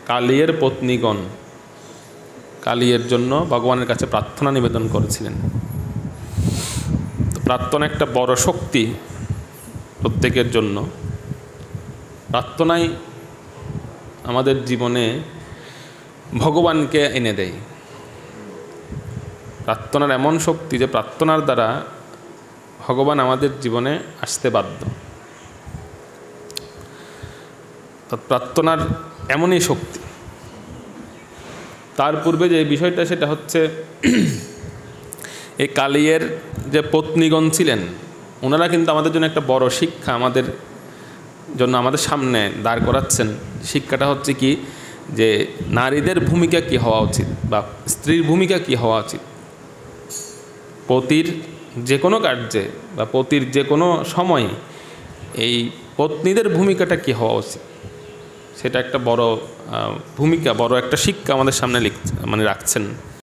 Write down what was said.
কালিয়ের পত্নীগণ কালিয়ের জন্য ভগবানের কাছে প্রার্থনা নিবেদন করেছিলেন। প্রার্থনা একটা বড় শক্তি প্রত্যেকের জন্য। প্রার্থনাই আমাদের জীবনে ভগবানকে এনে দেয়। প্রার্থনার এমন শক্তি যে প্রার্থনার দ্বারা ভগবান আমাদের জীবনে আসতে বাধ্য। প্রার্থনার এমনই শক্তি। তার পূর্বে যে বিষয়টা সেটা হচ্ছে এই কালিয়ের যে পত্নীগণ ছিলেন ওনারা কিন্তু আমাদের জন্য একটা বড় শিক্ষা আমাদের জন্য আমাদের সামনে দাঁড় করাচ্ছেন। শিক্ষাটা হচ্ছে কি, যে নারীদের ভূমিকা কি হওয়া উচিত বা স্ত্রীর ভূমিকা কি হওয়া উচিত। পতির যে কোনো কার্যে বা পতির যে কোনো সময়ে এই পত্নীদের ভূমিকাটা কি হওয়া উচিত সেটা একটা বড় ভূমিকা, বড় একটা শিক্ষা আমাদের সামনে রাখছেন।